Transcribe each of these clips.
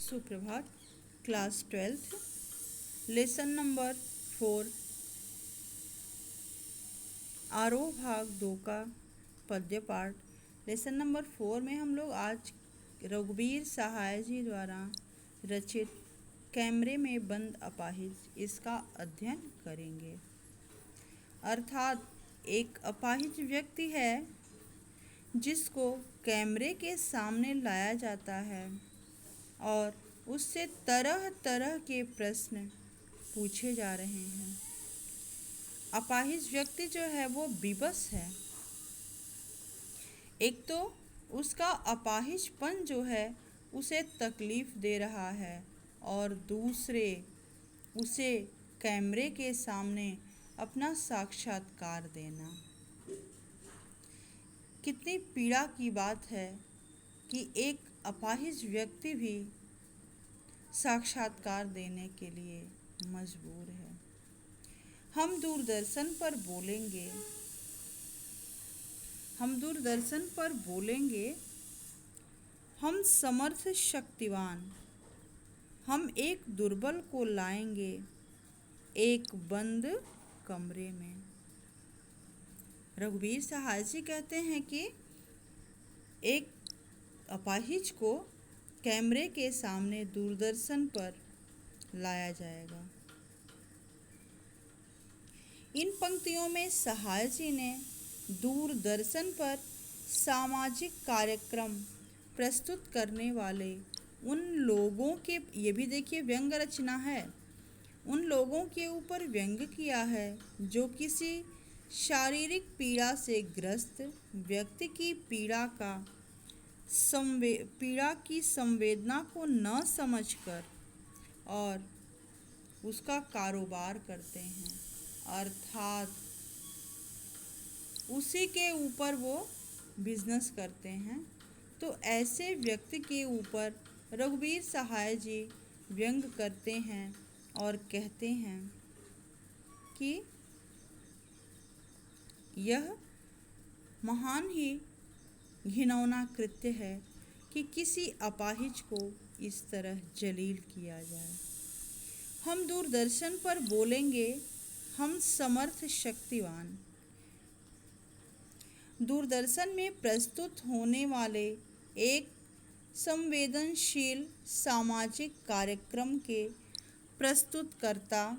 सुप्रभात। Class 12th lesson number 4 आरोह भाग 2 का पद्य पाठ। लेसन नंबर 4 में हम लोग आज रघुवीर सहाय जी द्वारा रचित कैमरे में बंद अपाहिज इसका अध्ययन करेंगे। अर्थात एक अपाहिज व्यक्ति है जिसको कैमरे के सामने लाया जाता है और उससे तरह तरह के प्रश्न पूछे जा रहे हैं। अपाहिज व्यक्ति जो है वो विवश है। एक तो उसका अपाहिजपन जो है उसे तकलीफ दे रहा है और दूसरे उसे कैमरे के सामने अपना साक्षात्कार देना। कितनी पीड़ा की बात है कि एक अपाहिज व्यक्ति भी साक्षात्कार देने के लिए मजबूर है। हम दूरदर्शन पर बोलेंगे, हम समर्थ शक्तिवान, हम एक दुर्बल को लाएंगे एक बंद कमरे में। रघुवीर सहाय जी कहते हैं कि एक अपाहिज को कैमरे के सामने दूरदर्शन पर लाया जाएगा। इन पंक्तियों में सहाय जी ने दूरदर्शन पर सामाजिक कार्यक्रम प्रस्तुत करने वाले उन लोगों के, ये भी देखिए व्यंग रचना है, उन लोगों के ऊपर व्यंग किया है जो किसी शारीरिक पीड़ा से ग्रस्त व्यक्ति की पीड़ा की संवेदना को न समझकर और उसका कारोबार करते हैं, अर्थात उसी के ऊपर वो बिजनेस करते हैं। तो ऐसे व्यक्ति के ऊपर रघुवीर सहाय जी व्यंग करते हैं और कहते हैं कि यह महान ही घिनौना कृत्य है कि किसी अपाहिज को इस तरह जलील किया जाए। हम दूरदर्शन पर बोलेंगे, हम समर्थ शक्तिवान। दूरदर्शन में प्रस्तुत होने वाले एक संवेदनशील सामाजिक कार्यक्रम के प्रस्तुतकर्ता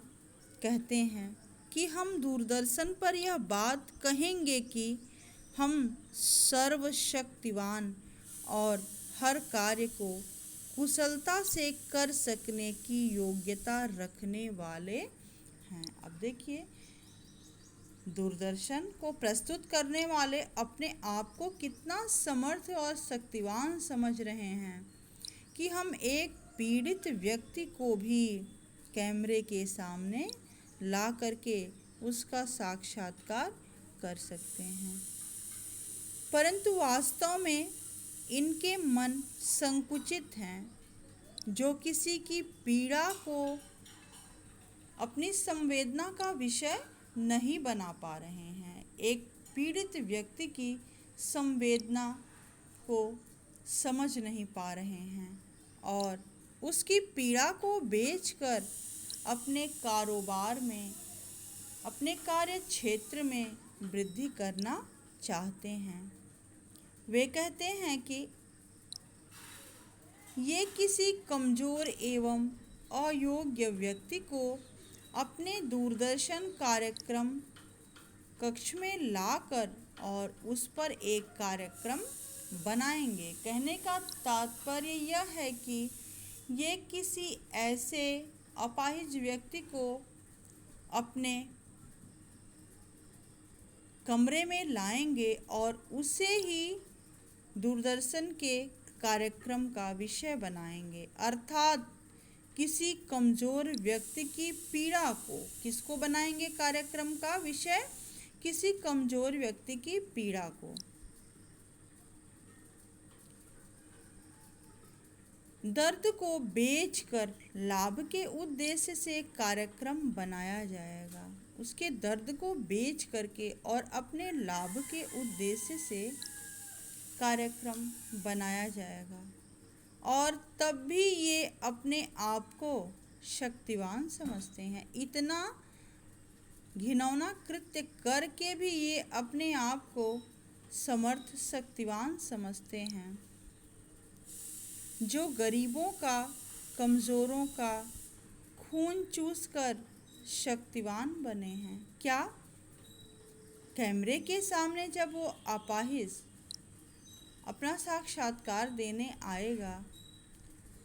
कहते हैं कि हम दूरदर्शन पर यह बात कहेंगे कि हम सर्वशक्तिवान और हर कार्य को कुशलता से कर सकने की योग्यता रखने वाले हैं। अब देखिए, दूरदर्शन को प्रस्तुत करने वाले अपने आप को कितना समर्थ और शक्तिवान समझ रहे हैं कि हम एक पीड़ित व्यक्ति को भी कैमरे के सामने ला करके उसका साक्षात्कार कर सकते हैं। परंतु वास्तव में इनके मन संकुचित हैं, जो किसी की पीड़ा को अपनी संवेदना का विषय नहीं बना पा रहे हैं। एक पीड़ित व्यक्ति की संवेदना को समझ नहीं पा रहे हैं और उसकी पीड़ा को बेचकर अपने कारोबार में, अपने कार्य क्षेत्र में वृद्धि करना चाहते हैं। वे कहते हैं कि ये किसी कमज़ोर एवं अयोग्य व्यक्ति को अपने दूरदर्शन कार्यक्रम कक्ष में लाकर और उस पर एक कार्यक्रम बनाएंगे। कहने का तात्पर्य यह है कि ये किसी ऐसे अपाहिज व्यक्ति को अपने कमरे में लाएंगे और उसे ही दूरदर्शन के कार्यक्रम का विषय बनाएंगे। अर्थात किसी कमज़ोर व्यक्ति की पीड़ा को किसको बनाएंगे कार्यक्रम का विषय? किसी कमज़ोर व्यक्ति की पीड़ा को। दर्द को बेचकर लाभ के उद्देश्य से कार्यक्रम बनाया जाएगा। उसके दर्द को बेच करके और अपने लाभ के उद्देश्य से कार्यक्रम बनाया जाएगा। और तब भी ये अपने आप को शक्तिवान समझते हैं। इतना घिनौना कृत्य करके भी ये अपने आप को समर्थ शक्तिवान समझते हैं। जो गरीबों का, कमज़ोरों का खून चूस कर शक्तिवान बने हैं। क्या कैमरे के सामने जब वो अपाहिज अपना साक्षात्कार देने आएगा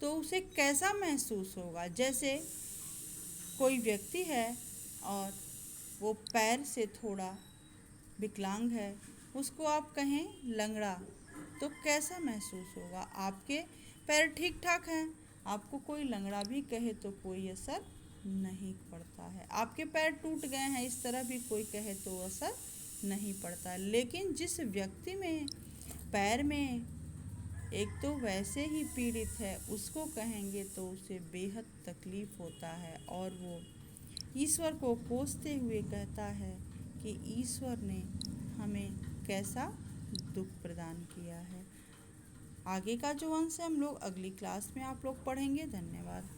तो उसे कैसा महसूस होगा? जैसे कोई व्यक्ति है और वो पैर से थोड़ा विकलांग है, उसको आप कहें लंगड़ा, तो कैसा महसूस होगा? आपके पैर ठीक ठाक हैं, आपको कोई लंगड़ा भी कहे तो कोई असर नहीं पड़ता है। आपके पैर टूट गए हैं इस तरह भी कोई कहे तो असर नहीं पड़ता। लेकिन जिस व्यक्ति में पैर में एक तो वैसे ही पीड़ित है, उसको कहेंगे तो उसे बेहद तकलीफ़ होता है और वो ईश्वर को कोसते हुए कहता है कि ईश्वर ने हमें कैसा दुख प्रदान किया है। आगे का जो अंश है हम लोग अगली क्लास में आप लोग पढ़ेंगे। धन्यवाद।